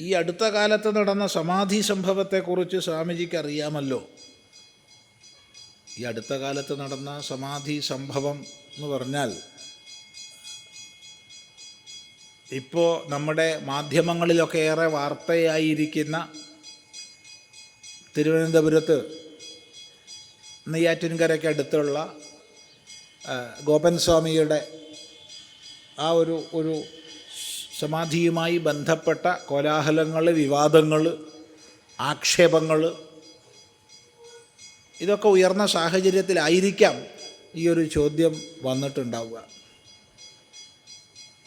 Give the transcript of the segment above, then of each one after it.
ഈ അടുത്ത കാലത്ത് നടന്ന സമാധി സംഭവത്തെക്കുറിച്ച് സ്വാമിജിക്ക് അറിയാമല്ലോ. ഈ അടുത്ത കാലത്ത് നടന്ന സമാധി സംഭവം എന്ന് പറഞ്ഞാൽ ഇപ്പോൾ നമ്മുടെ മാധ്യമങ്ങളിലൊക്കെ ഏറെ വാർത്തയായിരിക്കുന്ന തിരുവനന്തപുരത്ത് നെയ്യാറ്റിൻകരയ്ക്ക് അടുത്തുള്ള ഗോപൻ സ്വാമിയുടെ ആ ഒരു സമാധിയുമായി ബന്ധപ്പെട്ട കോലാഹലങ്ങൾ, വിവാദങ്ങൾ, ആക്ഷേപങ്ങൾ ഇതൊക്കെ ഉയർന്ന സാഹചര്യത്തിലായിരിക്കാം ഈ ഒരു ചോദ്യം വന്നിട്ടുണ്ടാവുക.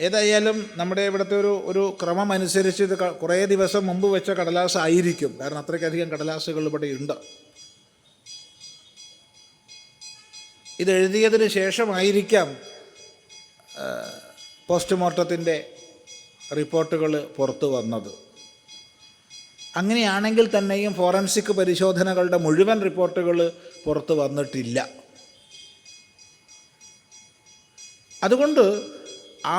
ഏതായാലും നമ്മുടെ ഇവിടുത്തെ ഒരു ക്രമം അനുസരിച്ച് ഇത് കുറേ ദിവസം മുമ്പ് വെച്ച കടലാസ് ആയിരിക്കും. കാരണം അത്രയ്ക്കധികം കടലാസുകൾ ഇവിടെ ഉണ്ട്. ഇതെഴുതിയതിന് ശേഷമായിരിക്കാം പോസ്റ്റ്മോർട്ടത്തിൻ്റെ റിപ്പോർട്ടുകൾ പുറത്തു വന്നത്. അങ്ങനെയാണെങ്കിൽ തന്നെയും ഫോറൻസിക് പരിശോധനകളുടെ മുഴുവൻ റിപ്പോർട്ടുകൾ പുറത്തു വന്നിട്ടില്ല. അതുകൊണ്ട്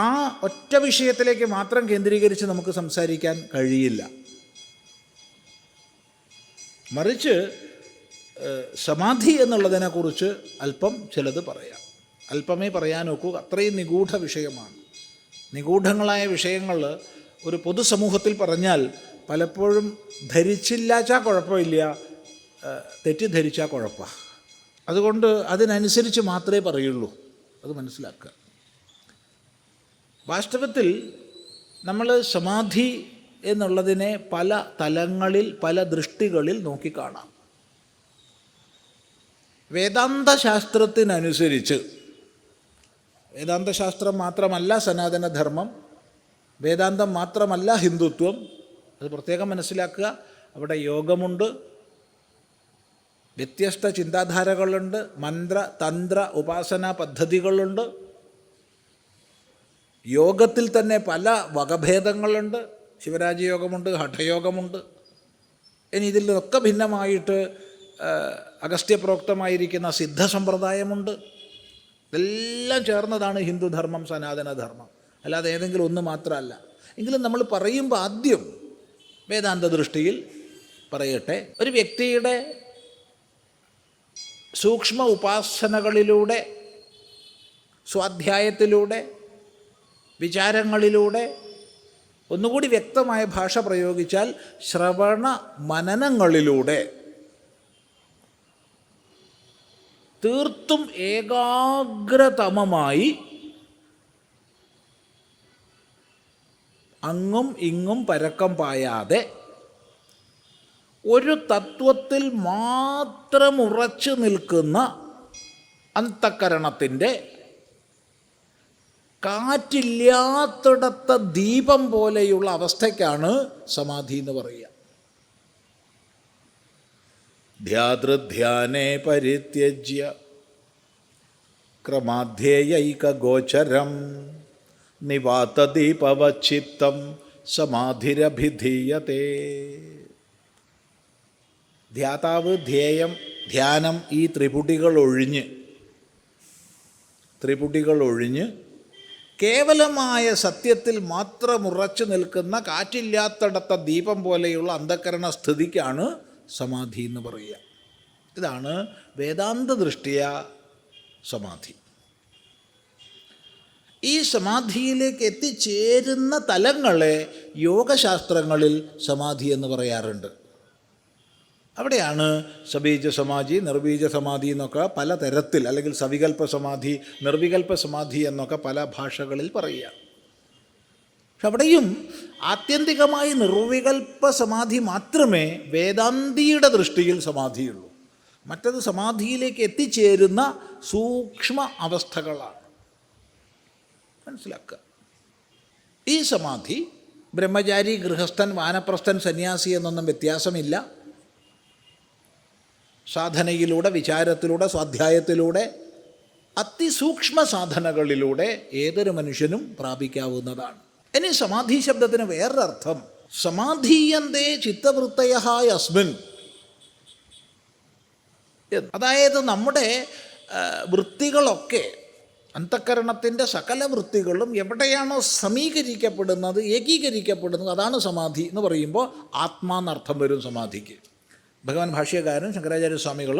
ആ ഒറ്റ വിഷയത്തിലേക്ക് മാത്രം കേന്ദ്രീകരിച്ച് നമുക്ക് സംസാരിക്കാൻ കഴിയില്ല. മറിച്ച് സമാധി എന്നുള്ളതിനെക്കുറിച്ച് അല്പം ചിലത് പറയാം. അല്പമേ പറയാൻ നോക്കൂ, അത്രയും നിഗൂഢ വിഷയമാണ്. നിഗൂഢങ്ങളായ വിഷയങ്ങൾ ഒരു പൊതുസമൂഹത്തിൽ പറഞ്ഞാൽ പലപ്പോഴും ധരിച്ചില്ലാച്ചാൽ കുഴപ്പമില്ല, തെറ്റിദ്ധരിച്ചാൽ കുഴപ്പമാണ്. അതുകൊണ്ട് അതിനനുസരിച്ച് മാത്രമേ പറയുള്ളൂ. അത് മനസ്സിലാക്കുക. വാസ്തവത്തിൽ നമ്മൾ സമാധി എന്നുള്ളതിനെ പല തലങ്ങളിൽ, പല ദൃഷ്ടികളിൽ നോക്കിക്കാണാം. വേദാന്തശാസ്ത്രത്തിനനുസരിച്ച്, വേദാന്തശാസ്ത്രം മാത്രമല്ല സനാതനധർമ്മം, വേദാന്തം മാത്രമല്ല ഹിന്ദുത്വം, അത് പ്രത്യേകം മനസ്സിലാക്കുക. അവിടെ യോഗമുണ്ട്, വ്യത്യസ്ത ചിന്താധാരകളുണ്ട്, മന്ത്ര തന്ത്ര ഉപാസനാ പദ്ധതികളുണ്ട്. യോഗത്തിൽ തന്നെ പല വകഭേദങ്ങളുണ്ട്. ശിവരാജയോഗമുണ്ട്, ഹഠയോഗമുണ്ട്. ഇനി ഇതിൽ നിന്നൊക്കെ ഭിന്നമായിട്ട് അഗസ്ത്യപ്രോക്തമായിരിക്കുന്ന സിദ്ധസമ്പ്രദായമുണ്ട്. ഇതെല്ലാം ചേർന്നതാണ് ഹിന്ദുധർമ്മം, സനാതനധർമ്മം. അല്ലാതെ ഏതെങ്കിലും ഒന്ന് മാത്രമല്ല. എങ്കിലും നമ്മൾ പറയുമ്പോൾ ആദ്യം വേദാന്ത ദൃഷ്ടിയിൽ പറയട്ടെ. ഒരു വ്യക്തിയുടെ സൂക്ഷ്മ ഉപാസനകളിലൂടെ, സ്വാധ്യായത്തിലൂടെ, വിചാരങ്ങളിലൂടെ, ഒന്നുകൂടി വ്യക്തമായ ഭാഷ പ്രയോഗിച്ചാൽ ശ്രവണ മനനങ്ങളിലൂടെ തീർത്തും ഏകാഗ്രതമമായി അങ്ങും ഇങ്ങും പരക്കം പായാതെ ഒരു തത്വത്തിൽ മാത്രം ഉറച്ചു നിൽക്കുന്ന അന്തഃകരണത്തിൻ്റെ കാറ്റില്ലാത്തിടത്ത ദീപം പോലെയുള്ള അവസ്ഥയ്ക്കാണ് സമാധി എന്ന് പറയുക. ധ്യാതൃധ്യാനേ പരിത്യജ്യ ക്രമാധ്യേയൈകഗോചരം നിവാതദീപവച്ചിത്തം സമാധിരഭിധീയതേ. ധ്യാതാവ്, ധ്യേയം, ധ്യാനം ഈ ത്രിപുടികളൊഴിഞ്ഞ് കേവലമായ സത്യത്തിൽ മാത്രം ഉറച്ചു നിൽക്കുന്ന കാറ്റില്ലാത്തിടത്ത ദീപം പോലെയുള്ള അന്ധകരണ സ്ഥിതിക്കാണ് സമാധി എന്ന് പറയുക. ഇതാണ് വേദാന്ത ദൃഷ്ടിയ സമാധി. ഈ സമാധിയിലേക്ക് എത്തിച്ചേരുന്ന തലങ്ങളെ യോഗശാസ്ത്രങ്ങളിൽ സമാധി എന്ന് പറയാറുണ്ട്. അവിടെയാണ് സബീജ സമാധി, നിർബീജ സമാധി എന്നൊക്കെ പല തരത്തിൽ, അല്ലെങ്കിൽ സവികൽപ്പ സമാധി, നിർവികൽപ്പ സമാധി എന്നൊക്കെ പല ഭാഷകളിൽ പറയുക. പക്ഷെ അവിടെയും ആത്യന്തികമായി നിർവികൽപ്പ സമാധി മാത്രമേ വേദാന്തിയുടെ ദൃഷ്ടിയിൽ സമാധിയുള്ളൂ. മറ്റത് സമാധിയിലേക്ക് എത്തിച്ചേരുന്ന സൂക്ഷ്മ അവസ്ഥകളാണ്. മനസ്സിലാക്കുക. ഈ സമാധി ബ്രഹ്മചാരി, ഗൃഹസ്ഥൻ, വാനപ്രസ്ഥൻ, സന്യാസി എന്നൊന്നും വ്യത്യാസമില്ല. സാധനയിലൂടെ, വിചാരത്തിലൂടെ, സ്വാധ്യായത്തിലൂടെ, അതിസൂക്ഷ്മ സാധനകളിലൂടെ ഏതൊരു മനുഷ്യനും പ്രാപിക്കാവുന്നതാണ്. ഇനി സമാധി ശബ്ദത്തിന് വേറൊരർത്ഥം, സമാധീയന്തേ ചിത്തവൃത്തയഃ യസ്മിൻ. അതായത് നമ്മുടെ വൃത്തികളൊക്കെ അന്തഃക്കരണത്തിൻ്റെ സകല വൃത്തികളും എവിടെയാണോ സമീകരിക്കപ്പെടുന്നത്, ഏകീകരിക്കപ്പെടുന്നത്, അതാണ് സമാധി എന്ന് പറയുമ്പോൾ ആത്മാന്നർത്ഥം വരും സമാധിക്ക്. ഭഗവാൻ ഭാഷ്യകാരൻ ശങ്കരാചാര്യസ്വാമികൾ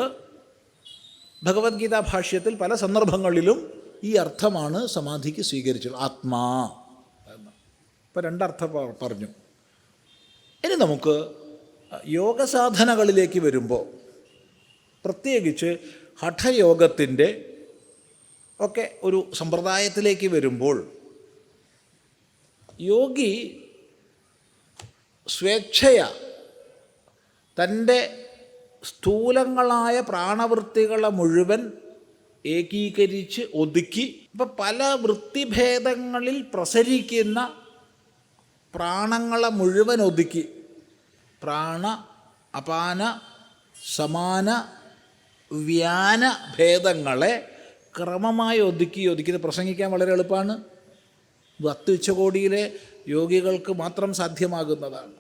ഭഗവത്ഗീതാ ഭാഷ്യത്തിൽ പല സന്ദർഭങ്ങളിലും ഈ അർത്ഥമാണ് സമാധിക്ക് സ്വീകരിച്ചത്, ആത്മാ എന്ന്. ഇപ്പോൾ രണ്ടർത്ഥം പറഞ്ഞു. ഇനി നമുക്ക് യോഗസാധനകളിലേക്ക് വരുമ്പോൾ, പ്രത്യേകിച്ച് ഹഠയോഗത്തിൻ്റെ ഒക്കെ ഒരു സമ്പ്രദായത്തിലേക്ക് വരുമ്പോൾ, യോഗി സ്വേച്ഛയ തൻ്റെ സ്ഥൂലങ്ങളായ പ്രാണവൃത്തികളെ മുഴുവൻ ഏകീകരിച്ച് ഒതുക്കി, ഇപ്പം പല വൃത്തിഭേദങ്ങളിൽ പ്രസരിക്കുന്ന പ്രാണങ്ങളെ മുഴുവൻ ഒതുക്കി, പ്രാണ അപാന സമാന വ്യാന ഭേദങ്ങളെ ക്രമമായി ഒതുക്കി പ്രസംഗിക്കാൻ വളരെ എളുപ്പമാണ്. 10 ഉച്ചകോടിയിലെ യോഗികൾക്ക് മാത്രം സാധ്യമാകുന്നതാണ്.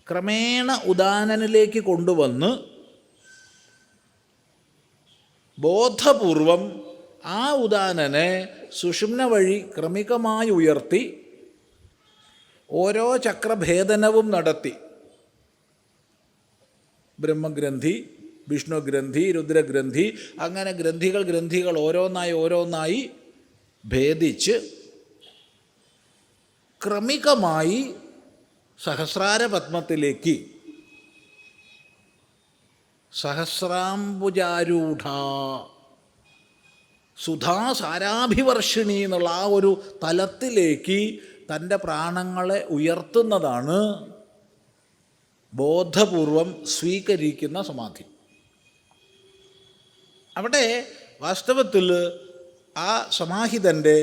ക്രമേണ ഉദാനനിലേക്ക് കൊണ്ടുവന്ന് ബോധപൂർവം ആ ഉദാനനെ സുഷുമ്ന വഴി ക്രമികമായി ഉയർത്തി ഓരോ ചക്രഭേദനവും നടത്തി, ബ്രഹ്മഗ്രന്ഥി, വിഷ്ണുഗ്രന്ഥി, രുദ്രഗ്രന്ഥി, അങ്ങനെ ഗ്രന്ഥികൾ ഓരോന്നായി ഭേദിച്ച് ക്രമികമായി സഹസ്രാര പത്മത്തിലേക്ക്, സഹസ്രാംബുജാരൂഢ സുധാസാരാഭിവർഷിണി എന്നുള്ള ആ ഒരു തലത്തിലേക്ക് തൻ്റെ പ്രാണങ്ങളെ ഉയർത്തുന്നതാണ് ബോധപൂർവം സ്വീകരിക്കുന്ന സമാധി. അവിടെ വാസ്തവത്തിൽ ആ സമാഹിതൻ്റെ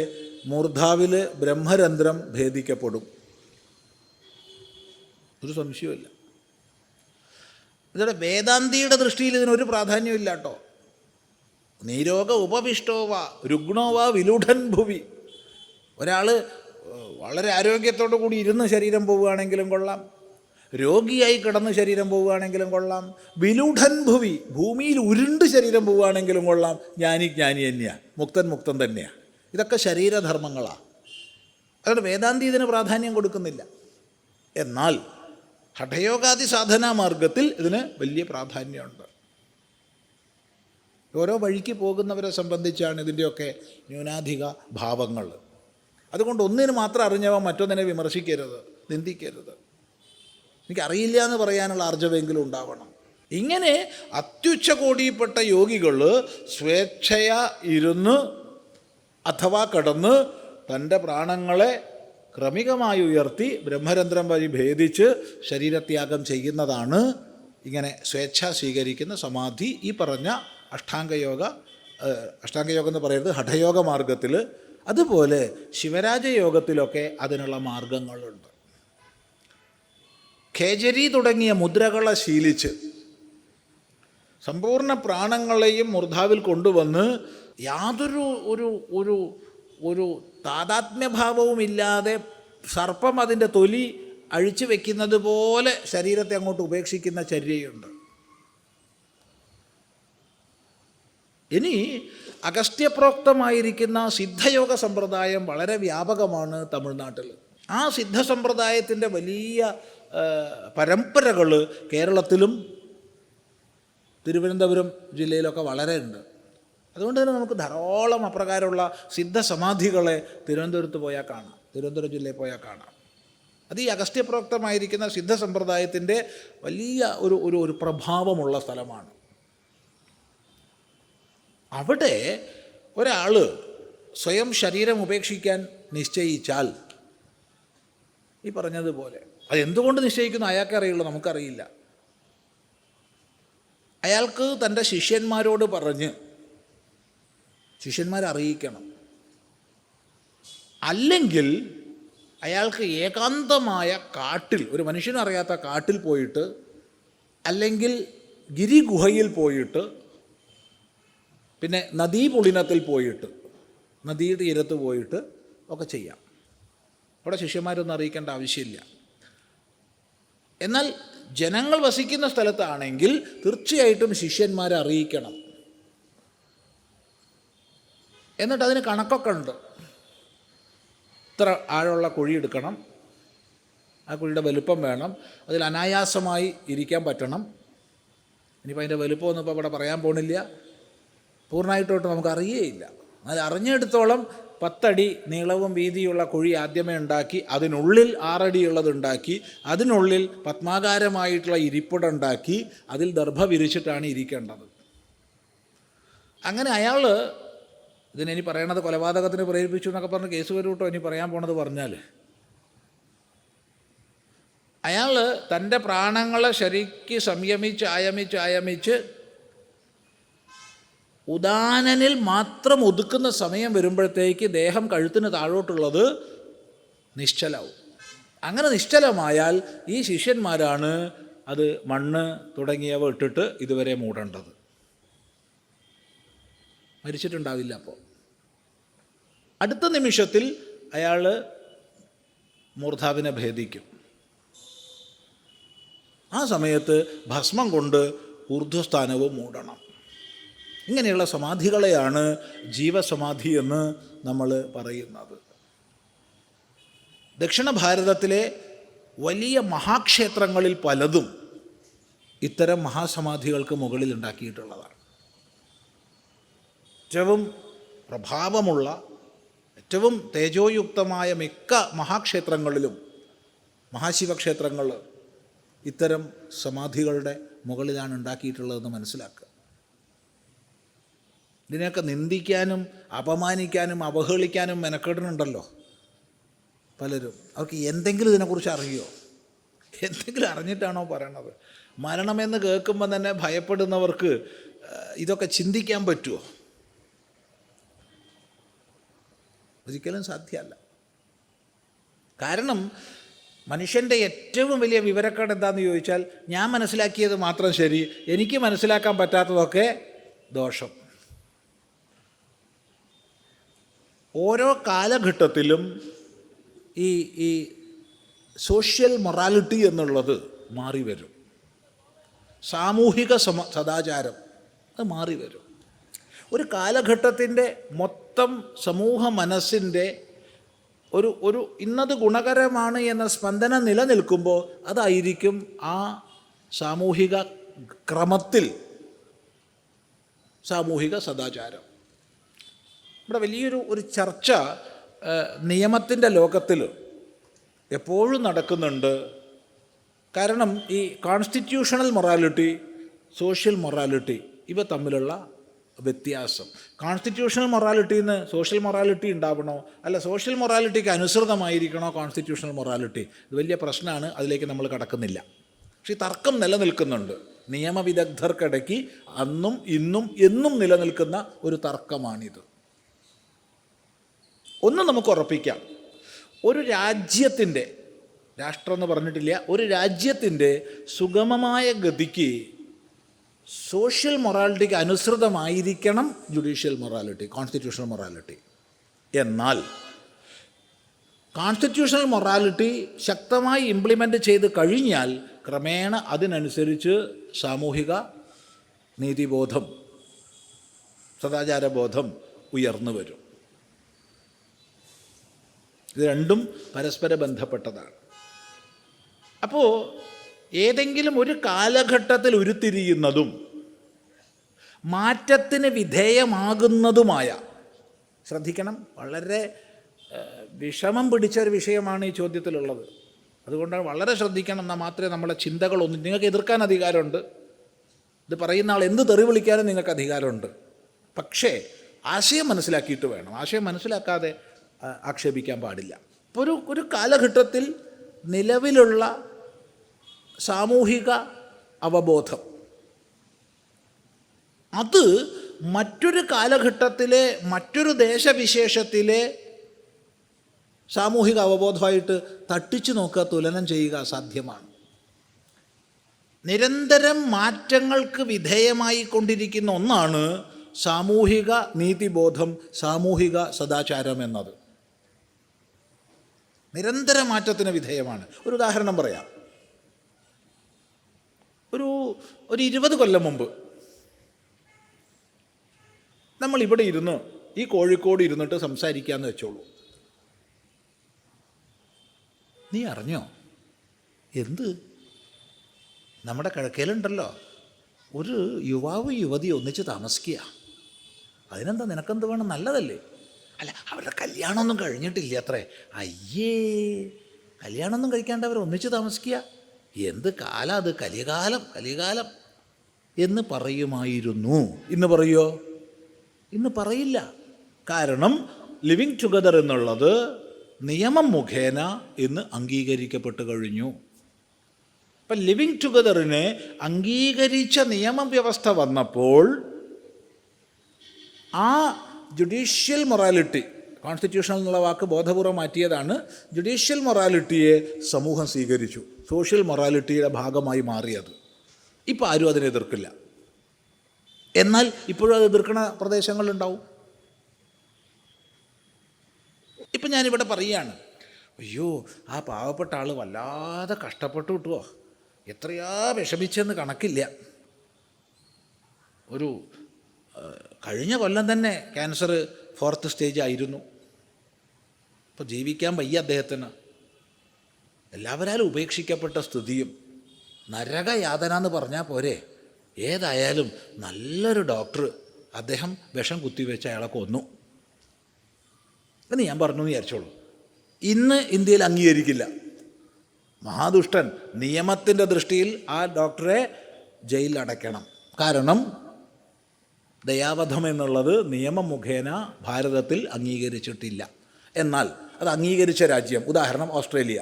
മൂർധാവിൽ ബ്രഹ്മരന്ധ്രം ഭേദിക്കപ്പെടും, ഒരു സംശയമില്ല. ഇതോടെ വേദാന്തിയുടെ ദൃഷ്ടിയിൽ ഇതിനൊരു പ്രാധാന്യമില്ല കേട്ടോ. നീരോഗ ഉപവിഷ്ടോവ രുഗ്ണോവ വിലൂഢൻ ഭുവി. ഒരാൾ വളരെ ആരോഗ്യത്തോടു കൂടി ഇരുന്ന് ശരീരം പോവുകയാണെങ്കിലും കൊള്ളാം, രോഗിയായി കിടന്ന് ശരീരം പോവുകയാണെങ്കിലും കൊള്ളാം, വിലൂഢൻ ഭുവി ഭൂമിയിൽ ഉരുണ്ട് ശരീരം പോവുകയാണെങ്കിലും കൊള്ളാം, ജ്ഞാനി തന്നെയാണ്, മുക്തൻ തന്നെയാണ്. ഇതൊക്കെ ശരീരധർമ്മങ്ങളാണ്. അതുകൊണ്ട് വേദാന്തി ഇതിന് പ്രാധാന്യം കൊടുക്കുന്നില്ല. എന്നാൽ ഹഠയോഗാദി സാധനാ മാർഗത്തിൽ ഇതിന് വലിയ പ്രാധാന്യമുണ്ട്. ഓരോ വഴിക്ക് പോകുന്നവരെ സംബന്ധിച്ചാണ് ഇതിൻ്റെയൊക്കെ ന്യൂനാധിക ഭാവങ്ങൾ. അതുകൊണ്ട് ഒന്നിന് മാത്രം അറിഞ്ഞവൻ മറ്റൊന്നിനെ വിമർശിക്കരുത്, നിന്ദിക്കരുത്. എനിക്കറിയില്ല എന്ന് പറയാനുള്ള ആർജവെങ്കിലും ഉണ്ടാവണം. ഇങ്ങനെ അത്യുച്ചകോടിയിൽപ്പെട്ട യോഗികൾ സ്വേച്ഛയ ഇരുന്ന് അഥവാ കടന്ന് തൻ്റെ പ്രാണങ്ങളെ ക്രമികമായി ഉയർത്തി ബ്രഹ്മരന്ധ്രം വഴി ഭേദിച്ച് ശരീരത്യാഗം ചെയ്യുന്നതാണ് ഇങ്ങനെ സ്വേച്ഛ സ്വീകരിക്കുന്ന സമാധി. ഈ പറഞ്ഞ അഷ്ടാംഗയോഗം എന്ന് പറയുന്നത് ഹഠയോഗ മാർഗത്തിൽ, അതുപോലെ ശിവരാജയോഗത്തിലൊക്കെ അതിനുള്ള മാർഗങ്ങളുണ്ട്. ഖേജരി തുടങ്ങിയ മുദ്രകളെ ശീലിച്ച് സമ്പൂർണ്ണ പ്രാണങ്ങളെയും മൂർധാവിൽ കൊണ്ടുവന്ന് യാതൊരു ഒരു താതാത്മ്യഭാവവുമില്ലാതെ സർപ്പം അതിൻ്റെ തൊലി അഴിച്ചു വയ്ക്കുന്നത് പോലെ ശരീരത്തെ അങ്ങോട്ട് ഉപേക്ഷിക്കുന്ന ചര്യയുണ്ട്. ഇനി അഗസ്ത്യപ്രോക്തമായിരിക്കുന്ന സിദ്ധയോഗ സമ്പ്രദായം വളരെ വ്യാപകമാണ് തമിഴ്നാട്ടിൽ. ആ സിദ്ധ സമ്പ്രദായത്തിൻ്റെ വലിയ പരമ്പരകൾ കേരളത്തിലും തിരുവനന്തപുരം ജില്ലയിലൊക്കെ വളരെ ഉണ്ട്. അതുകൊണ്ട് തന്നെ നമുക്ക് ധാരാളം അപ്രകാരമുള്ള സിദ്ധസമാധികളെ തിരുവനന്തപുരം ജില്ലയിൽ പോയാൽ കാണാം. അത് ഈ അഗസ്ത്യപ്രോക്തമായിരിക്കുന്ന സിദ്ധ സമ്പ്രദായത്തിൻ്റെ വലിയ ഒരു പ്രഭാവമുള്ള സ്ഥലമാണ്. അവിടെ ഒരാൾ സ്വയം ശരീരം ഉപേക്ഷിക്കാൻ നിശ്ചയിച്ചാൽ ഈ പറഞ്ഞതുപോലെ അതെന്തുകൊണ്ട് നിശ്ചയിക്കുന്നു അയാൾക്കേ അറിയുള്ളൂ, നമുക്കറിയില്ല. അയാൾക്ക് തൻ്റെ ശിഷ്യന്മാരോട് പറഞ്ഞ് ശിഷ്യന്മാരെ അറിയിക്കണം. അല്ലെങ്കിൽ അയാൾക്ക് ഏകാന്തമായ കാട്ടിൽ, ഒരു മനുഷ്യനറിയാത്ത കാട്ടിൽ പോയിട്ട്, അല്ലെങ്കിൽ ഗിരിഗുഹയിൽ പോയിട്ട്, പിന്നെ നദീപുളിനത്തിൽ പോയിട്ട്, നദിയുടെ തീരത്ത് പോയിട്ട് ഒക്കെ ചെയ്യാം. അവിടെ ശിഷ്യന്മാരൊന്നും അറിയിക്കേണ്ട ആവശ്യമില്ല. എന്നാൽ ജനങ്ങൾ വസിക്കുന്ന സ്ഥലത്താണെങ്കിൽ തീർച്ചയായിട്ടും ശിഷ്യന്മാരെ അറിയിക്കണം. എന്നിട്ട് അതിന് കണക്കൊക്കെ ഉണ്ട്. ഇത്ര ആഴമുള്ള കുഴി എടുക്കണം, ആ കുഴിയുടെ വലുപ്പം വേണം, അതിൽ അനായാസമായി ഇരിക്കാൻ പറ്റണം. ഇനിയിപ്പോൾ അതിൻ്റെ വലുപ്പമൊന്നും ഇപ്പോൾ ഇവിടെ പറയാൻ പോണില്ല, പൂർണ്ണമായിട്ടോട്ട് നമുക്കറിയേയില്ല. അത് അറിഞ്ഞെടുത്തോളം 10 അടി നീളവും വീതിയുള്ള കുഴി ആദ്യമേ ഉണ്ടാക്കി, അതിനുള്ളിൽ 6 അടിയുള്ളത് ഉണ്ടാക്കി, അതിനുള്ളിൽ പത്മാകാരമായിട്ടുള്ള ഇരിപ്പിടം ഉണ്ടാക്കി, അതിൽ ദർഭ വിരിച്ചിട്ടാണ് ഇരിക്കേണ്ടത്. അങ്ങനെ അയാൾ ഇതിനി പറയണത് കൊലപാതകത്തിന് പ്രേരിപ്പിച്ചു എന്നൊക്കെ പറഞ്ഞ് കേസ് വരും കേട്ടോ. ഇനി പറയാൻ പോണത് പറഞ്ഞാൽ അയാൾ തൻ്റെ പ്രാണങ്ങളെ ശരിക്ക് ആയമിച്ച് ഉദാനനിൽ മാത്രം ഒതുക്കുന്ന സമയം വരുമ്പോഴത്തേക്ക് ദേഹം കഴുത്തിന് താഴോട്ടുള്ളത് നിശ്ചലവും. അങ്ങനെ നിശ്ചലമായാൽ ഈ ശിഷ്യന്മാരാണ് അത് മണ്ണ് തുടങ്ങിയവ ഇട്ടിട്ട് ഇതുവരെ മൂടേണ്ടത്. മരിച്ചിട്ടുണ്ടാവില്ല. അപ്പോൾ അടുത്ത നിമിഷത്തിൽ അയാൾ മൂർധാവിനെ ഭേദിക്കും. ആ സമയത്ത് ഭസ്മം കൊണ്ട് ഊർധ്വസ്ഥാനവും മൂടണം. ഇങ്ങനെയുള്ള സമാധികളെയാണ് ജീവസമാധി എന്ന് നമ്മൾ പറയുന്നത്. ദക്ഷിണ ഭാരതത്തിലെ വലിയ മഹാക്ഷേത്രങ്ങളിൽ പലതും ഇത്തരം മഹാസമാധികൾക്ക് മുകളിൽ ഉണ്ടാക്കിയിട്ടുള്ളതാണ്. ഏറ്റവും പ്രഭാവമുള്ള, ഏറ്റവും തേജോയുക്തമായ മിക്ക മഹാക്ഷേത്രങ്ങളിലും, മഹാശിവക്ഷേത്രങ്ങൾ ഇത്തരം സമാധികളുടെ മുകളിലാണ് ഉണ്ടാക്കിയിട്ടുള്ളതെന്ന് മനസ്സിലാക്കുക. ഇതിനെയൊക്കെ നിന്ദിക്കാനും അപമാനിക്കാനും അവഹേളിക്കാനും മെനക്കെടുന്നുണ്ടല്ലോ പലരും. അവർക്ക് എന്തെങ്കിലും ഇതിനെക്കുറിച്ച് അറിയോ? എന്തെങ്കിലും അറിഞ്ഞിട്ടാണോ പറയണത്? മരണമെന്ന് കേൾക്കുമ്പോൾ തന്നെ ഭയപ്പെടുന്നവർക്ക് ഇതൊക്കെ ചിന്തിക്കാൻ പറ്റുമോ? ഒരിക്കലും സാധ്യമല്ല. കാരണം മനുഷ്യൻ്റെ ഏറ്റവും വലിയ വിവരക്കേട് എന്താണെന്ന് ചോദിച്ചാൽ, ഞാൻ മനസ്സിലാക്കിയത് മാത്രം ശരി, എനിക്ക് മനസ്സിലാക്കാൻ പറ്റാത്തതൊക്കെ ദോഷം. ഓരോ കാലഘട്ടത്തിലും ഈ സോഷ്യൽ മൊറാലിറ്റി എന്നുള്ളത് മാറി വരും. സാമൂഹിക സദാചാരം അത് മാറി വരും. ഒരു കാലഘട്ടത്തിൻ്റെ മൊത്തം സമൂഹ മനസ്സിൻ്റെ ഒരു ഇന്നത് ഗുണകരമാണ് എന്ന സ്പന്ദനം നിലനിൽക്കുമ്പോൾ അതായിരിക്കും ആ സാമൂഹിക ക്രമത്തിൽ സാമൂഹിക സദാചാരം. ഇവിടെ വലിയൊരു ചർച്ച നിയമത്തിൻ്റെ ലോകത്തിൽ എപ്പോഴും നടക്കുന്നുണ്ട്. കാരണം ഈ കോൺസ്റ്റിറ്റ്യൂഷണൽ മൊറാലിറ്റി, സോഷ്യൽ മൊറാലിറ്റി ഇവ തമ്മിലുള്ള വ്യത്യാസം. കോൺസ്റ്റിറ്റ്യൂഷണൽ മൊറാലിറ്റിയിൽ നിന്ന് സോഷ്യൽ മൊറാലിറ്റി ഉണ്ടാവണോ, അല്ല സോഷ്യൽ മൊറാലിറ്റിക്ക് അനുസൃതമായിരിക്കണോ കോൺസ്റ്റിറ്റ്യൂഷണൽ മൊറാലിറ്റി? ഇത് വലിയ പ്രശ്നമാണ്, അതിലേക്ക് നമ്മൾ കടക്കുന്നില്ല. പക്ഷേ ഈ തർക്കം നിലനിൽക്കുന്നുണ്ട്. നിയമവിദഗ്ധർക്കിടയ്ക്ക് അന്നും ഇന്നും എന്നും നിലനിൽക്കുന്ന ഒരു തർക്കമാണിത്. ഒന്ന് നമുക്ക് ഉറപ്പിക്കാം, ഒരു രാജ്യത്തിൻ്റെ, രാഷ്ട്രം എന്ന് പറഞ്ഞിട്ടില്ല, ഒരു രാജ്യത്തിൻ്റെ സുഗമമായ ഗതിക്ക് സോഷ്യൽ മൊറാലിറ്റിക്ക് അനുസൃതമായിരിക്കണം ജുഡീഷ്യൽ മൊറാലിറ്റി, കോൺസ്റ്റിറ്റ്യൂഷണൽ മൊറാലിറ്റി. എന്നാൽ കോൺസ്റ്റിറ്റ്യൂഷണൽ മൊറാലിറ്റി ശക്തമായി ഇംപ്ലിമെൻ്റ് ചെയ്ത് കഴിഞ്ഞാൽ ക്രമേണ അതിനനുസരിച്ച് സാമൂഹിക നീതിബോധം, സദാചാരബോധം ഉയർന്നു വരും. ഇത് രണ്ടും പരസ്പര ബന്ധപ്പെട്ടതാണ്. അപ്പോൾ ഏതെങ്കിലും ഒരു കാലഘട്ടത്തിൽ ഉരുത്തിരിയുന്നതും മാറ്റത്തിന് വിധേയമാകുന്നതുമായ, ശ്രദ്ധിക്കണം, വളരെ വിഷമം പിടിച്ച ഒരു വിഷയമാണ് ഈ ചോദ്യത്തിലുള്ളത്. അതുകൊണ്ടാണ് വളരെ ശ്രദ്ധിക്കണം. എന്നാൽ മാത്രമേ നമ്മളെ ചിന്തകളൊന്നും, നിങ്ങൾക്ക് എതിർക്കാൻ അധികാരമുണ്ട്, ഇത് പറയുന്ന ആൾ എന്ത് തെറി വിളിക്കാനും നിങ്ങൾക്ക് അധികാരമുണ്ട്. പക്ഷേ ആശയം മനസ്സിലാക്കിയിട്ട് വേണം. ആശയം മനസ്സിലാക്കാതെ ആക്ഷേപിക്കാൻ പാടില്ല. ഇപ്പോൾ ഒരു കാലഘട്ടത്തിൽ നിലവിലുള്ള സാമൂഹിക അവബോധം അത് മറ്റൊരു കാലഘട്ടത്തിലെ മറ്റൊരു ദേശവിശേഷത്തിലെ സാമൂഹിക അവബോധമായിട്ട് തട്ടിച്ചു നോക്കുക, തുലനം ചെയ്യുക അസാധ്യമാണ്. നിരന്തരം മാറ്റങ്ങൾക്ക് വിധേയമായി കൊണ്ടിരിക്കുന്ന ഒന്നാണ് സാമൂഹിക നീതിബോധം, സാമൂഹിക സദാചാരം എന്നത്. നിരന്തര മാറ്റത്തിന് വിധേയമാണ്. ഒരു ഉദാഹരണം പറയാം. ഒരു 20 കൊല്ലം മുമ്പ് നമ്മളിവിടെ ഇരുന്ന് ഈ കോഴിക്കോട് ഇരുന്നിട്ട് സംസാരിക്കാമെന്ന് വെച്ചോളൂ. നീ അറിഞ്ഞോ എന്ത് നമ്മുടെ കിഴക്കേലുണ്ടല്ലോ ഒരു യുവാവ് യുവതി ഒന്നിച്ച് താമസിക്കുക. അതിനെന്താ, നിനക്കെന്ത് വേണം, നല്ലതല്ലേ? അല്ല, അവരുടെ കല്യാണമൊന്നും കഴിഞ്ഞിട്ടില്ല അത്രേ. അയ്യേ, കല്യാണമൊന്നും കഴിക്കാണ്ട് അവർ ഒന്നിച്ച് താമസിക്കുക, എന്ത് കാലം അത്, കലികാലം കലികാലം എന്ന് പറയുമായിരുന്നു. ഇന്ന് പറയുമോ? ഇന്ന് പറയില്ല. കാരണം ലിവിങ് ടുഗദർ എന്നുള്ളത് നിയമം മുഖേന ഇന്ന് അംഗീകരിക്കപ്പെട്ട് കഴിഞ്ഞു. അപ്പം ലിവിങ് ടുഗദറിനെ അംഗീകരിച്ച നിയമവ്യവസ്ഥ വന്നപ്പോൾ ആ ജുഡീഷ്യൽ മൊറാലിറ്റി, കോൺസ്റ്റിറ്റ്യൂഷണൽ എന്നുള്ള വാക്ക് ബോധപൂർവം മാറ്റിയതാണ്, ജുഡീഷ്യൽ മൊറാലിറ്റിയെ സമൂഹം സ്വീകരിച്ചു, സോഷ്യൽ മൊറാലിറ്റിയുടെ ഭാഗമായി മാറിയത്. ഇപ്പോൾ ആരും അതിനെ എതിർക്കില്ല. എന്നാൽ ഇപ്പോഴും അത് എതിർക്കുന്ന പ്രദേശങ്ങളുണ്ടാവും. ഇപ്പം ഞാനിവിടെ പറയുകയാണ്, അയ്യോ ആ പാവപ്പെട്ട ആൾ വല്ലാതെ കഷ്ടപ്പെട്ടു കിട്ടുമോ, എത്രയാ വിഷമിച്ചെന്ന് കണക്കില്ല. ഒരു കഴിഞ്ഞ കൊല്ലം തന്നെ ക്യാൻസർ 4th സ്റ്റേജ് ആയിരുന്നു. ഇപ്പോൾ ജീവിക്കാൻ വയ്യ അദ്ദേഹത്തിന്. എല്ലാവരാലും ഉപേക്ഷിക്കപ്പെട്ട സ്ഥിതിയും നരകയാതന എന്ന് പറഞ്ഞാൽ പോരെ. ഏതായാലും നല്ലൊരു ഡോക്ടർ അദ്ദേഹം വിഷം കുത്തിവെച്ച് അയാളെ കൊന്നു എന്ന് ഞാൻ പറഞ്ഞു എന്ന് വിചാരിച്ചോളൂ. ഇന്ന് ഇന്ത്യയിൽ അംഗീകരിക്കില്ല. മഹാദുഷ്ടൻ. നിയമത്തിൻ്റെ ദൃഷ്ടിയിൽ ആ ഡോക്ടറെ ജയിലിൽ അടയ്ക്കണം. കാരണം ദയാവധം എന്നുള്ളത് നിയമം മുഖേന ഭാരതത്തിൽ അംഗീകരിച്ചിട്ടില്ല. എന്നാൽ അത് അംഗീകരിച്ച രാജ്യം, ഉദാഹരണം ഓസ്ട്രേലിയ.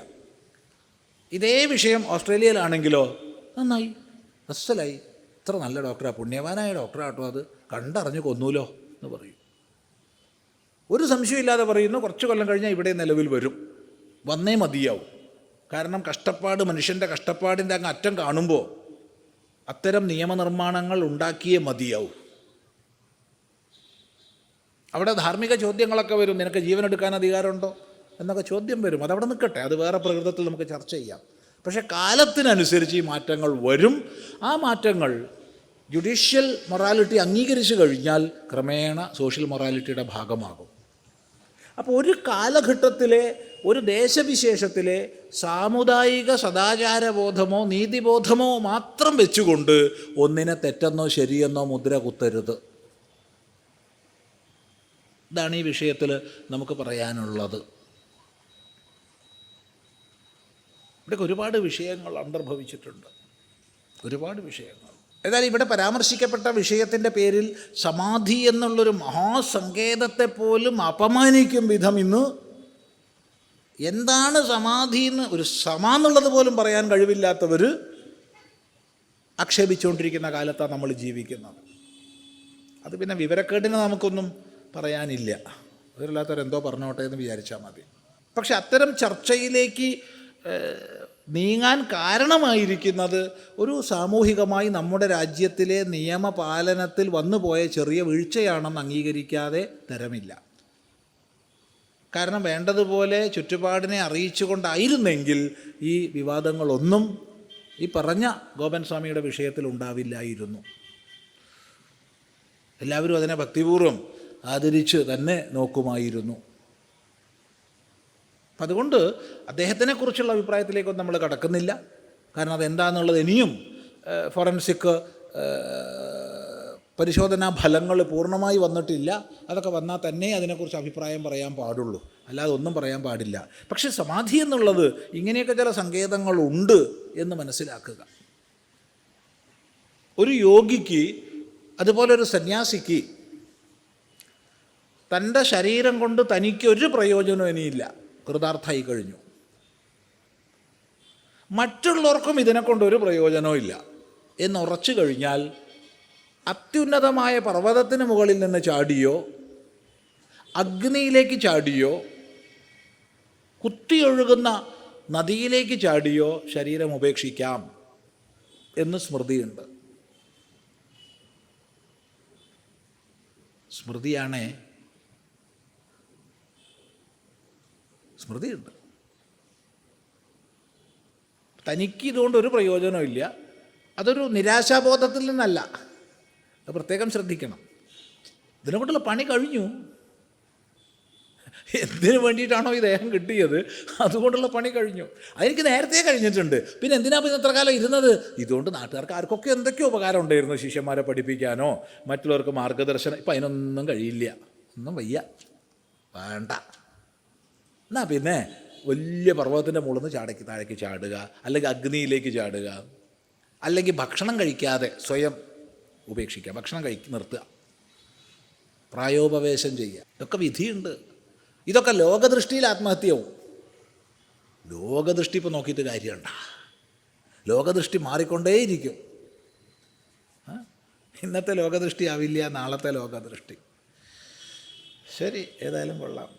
ഇതേ വിഷയം ഓസ്ട്രേലിയയിലാണെങ്കിലോ നന്നായി, അസ്സലായി, ഇത്ര നല്ല ഡോക്ടറാണ്, പുണ്യവാനായ ഡോക്ടറാട്ടോ, അത് കണ്ടറിഞ്ഞ് കൊന്നൂലോ എന്ന് പറയും. ഒരു സംശയമില്ലാതെ പറയുന്നു, കുറച്ച് കൊല്ലം കഴിഞ്ഞാൽ ഇവിടെ നിലവിൽ വരും, വന്നേ മതിയാവും. കാരണം കഷ്ടപ്പാട്, മനുഷ്യൻ്റെ കഷ്ടപ്പാടിൻ്റെ അങ്ങ് അറ്റം കാണുമ്പോൾ അത്തരം നിയമനിർമ്മാണങ്ങൾ ഉണ്ടാക്കിയേ മതിയാവും. അവിടെ ധാർമ്മിക ചോദ്യങ്ങളൊക്കെ വരും. നിനക്ക് ജീവനെടുക്കാൻ അധികാരമുണ്ടോ എന്നൊക്കെ ചോദ്യം വരും. അതവിടെ നിൽക്കട്ടെ, അത് വേറെ പ്രകൃതത്തിൽ നമുക്ക് ചർച്ച ചെയ്യാം. പക്ഷേ കാലത്തിനനുസരിച്ച് ഈ മാറ്റങ്ങൾ വരും. ആ മാറ്റങ്ങൾ ജുഡീഷ്യൽ മൊറാലിറ്റി അംഗീകരിച്ചു കഴിഞ്ഞാൽ ക്രമേണ സോഷ്യൽ മൊറാലിറ്റിയുടെ ഭാഗമാകും. അപ്പോൾ ഒരു കാലഘട്ടത്തിലെ, ഒരു ദേശവിശേഷത്തിലെ സാമുദായിക സദാചാരബോധമോ നീതിബോധമോ മാത്രം വെച്ചുകൊണ്ട് ഒന്നിനെ തെറ്റെന്നോ ശരിയെന്നോ മുദ്ര കുത്തരുത്. ഇതാണ് ഈ വിഷയത്തിൽ നമുക്ക് പറയാനുള്ളത്. ഇവിടേക്ക് ഒരുപാട് വിഷയങ്ങൾ അന്തർഭവിച്ചിട്ടുണ്ട്, ഒരുപാട് വിഷയങ്ങൾ. ഏതായാലും ഇവിടെ പരാമർശിക്കപ്പെട്ട വിഷയത്തിൻ്റെ പേരിൽ സമാധി എന്നുള്ളൊരു മഹാസങ്കേതത്തെ പോലും അപമാനിക്കും വിധം ഇന്ന് എന്താണ് സമാധി എന്ന് ഒരു എന്നുള്ളത് പോലും പറയാൻ കഴിവില്ലാത്തവർ ആക്ഷേപിച്ചുകൊണ്ടിരിക്കുന്ന കാലത്താണ് നമ്മൾ ജീവിക്കുന്നത്. അത് പിന്നെ വിവരക്കേടിന് നമുക്കൊന്നും പറയാനില്ല, അതില്ലാത്തവരെന്തോ പറഞ്ഞോട്ടെ എന്ന് വിചാരിച്ചാൽ മതി. പക്ഷെ അത്തരം ചർച്ചയിലേക്ക് നീങ്ങാൻ കാരണമായിരിക്കുന്നത് ഒരു സാമൂഹികമായി നമ്മുടെ രാജ്യത്തിലെ നിയമപാലനത്തിൽ വന്നുപോയ ചെറിയ വീഴ്ചയാണെന്ന് അംഗീകരിക്കാതെ തരമില്ല. കാരണം വേണ്ടതുപോലെ ചുറ്റുപാടിനെ അറിയിച്ചുകൊണ്ടായിരുന്നെങ്കിൽ ഈ വിവാദങ്ങളൊന്നും ഈ പറഞ്ഞ ഗോപൻ സ്വാമിയുടെ വിഷയത്തിൽ ഉണ്ടാവില്ലായിരുന്നു. എല്ലാവരും അതിനെ ഭക്തിപൂർവ്വം ആദരിച്ച് തന്നെ നോക്കുമായിരുന്നു. അപ്പം അതുകൊണ്ട് അദ്ദേഹത്തിനെക്കുറിച്ചുള്ള അഭിപ്രായത്തിലേക്കൊന്നും നമ്മൾ കടക്കുന്നില്ല. കാരണം അതെന്താണെന്നുള്ളത് ഇനിയും ഫോറൻസിക് പരിശോധനാ ഫലങ്ങൾ പൂർണ്ണമായി വന്നിട്ടില്ല. അതൊക്കെ വന്നാൽ തന്നെ അതിനെക്കുറിച്ച് അഭിപ്രായം പറയാൻ പാടുള്ളൂ, അല്ലാതെ ഒന്നും പറയാൻ പാടില്ല. പക്ഷെ സമാധി എന്നുള്ളത് ഇങ്ങനെയൊക്കെ ചില സങ്കേതങ്ങളുണ്ട് എന്ന് മനസ്സിലാക്കുക. ഒരു യോഗിക്ക്, അതുപോലെ ഒരു സന്യാസിക്ക് തൻ്റെ ശരീരം കൊണ്ട് തനിക്കൊരു പ്രയോജനം ഇനിയില്ല, കൃതാർത്ഥമായി കഴിഞ്ഞു. മറ്റുള്ളവർക്കും ഇതിനെക്കൊണ്ടൊരു പ്രയോജനവും ഇല്ല എന്നുറച്ചു കഴിഞ്ഞാൽ അത്യുന്നതമായ പർവ്വതത്തിന് മുകളിൽ നിന്ന് ചാടിയോ അഗ്നിയിലേക്ക് ചാടിയോ കുത്തിയൊഴുകുന്ന നദിയിലേക്ക് ചാടിയോ ശരീരം ഉപേക്ഷിക്കാം എന്ന് സ്മൃതിയുണ്ട്. സ്മൃതിയാണേ, സ്മൃതിയുണ്ട്. തനിക്ക് ഇതുകൊണ്ട് ഒരു പ്രയോജനവും ഇല്ല. അതൊരു നിരാശാബോധത്തിൽ നിന്നല്ല, അത് പ്രത്യേകം ശ്രദ്ധിക്കണം. ഇതിനെക്കൊണ്ടുള്ള പണി കഴിഞ്ഞു. എന്തിനു വേണ്ടിയിട്ടാണോ ഈ ദേഹം കിട്ടിയത് അതുകൊണ്ടുള്ള പണി കഴിഞ്ഞു. അതെനിക്ക് നേരത്തെ കഴിഞ്ഞിട്ടുണ്ട്. പിന്നെ എന്തിനാ പിന്നെ എത്ര കാലം ഇരുന്നത്? ഇതുകൊണ്ട് നാട്ടുകാർക്ക് ആർക്കൊക്കെ എന്തൊക്കെയോ ഉപകാരം ഉണ്ടായിരുന്നു. ശിഷ്യന്മാരെ പഠിപ്പിക്കാനോ മറ്റുള്ളവർക്ക് മാർഗദർശനം. ഇപ്പം അതിനൊന്നും കഴിയില്ല, ഒന്നും വയ്യ, വേണ്ട. എന്നാ പിന്നെ വലിയ പർവ്വതത്തിൻ്റെ മുകളിൽ നിന്ന് താഴേക്ക് ചാടുക, അല്ലെങ്കിൽ അഗ്നിയിലേക്ക് ചാടുക, അല്ലെങ്കിൽ ഭക്ഷണം കഴിക്കാതെ സ്വയം ഉപേക്ഷിക്കുക, ഭക്ഷണം നിർത്തുക, പ്രായോപവേശം ചെയ്യുക. ഇതൊക്കെ വിധിയുണ്ട്. ഇതൊക്കെ ലോകദൃഷ്ടിയിൽ ആത്മഹത്യയാവും. ലോകദൃഷ്ടി ഇപ്പോൾ നോക്കിയിട്ട് കാര്യമുണ്ട. ലോകദൃഷ്ടി മാറിക്കൊണ്ടേയിരിക്കും. ഇന്നത്തെ ലോകദൃഷ്ടി ആവില്ല നാളത്തെ ലോകദൃഷ്ടി. ശരി, ഏതായാലും കൊള്ളാം.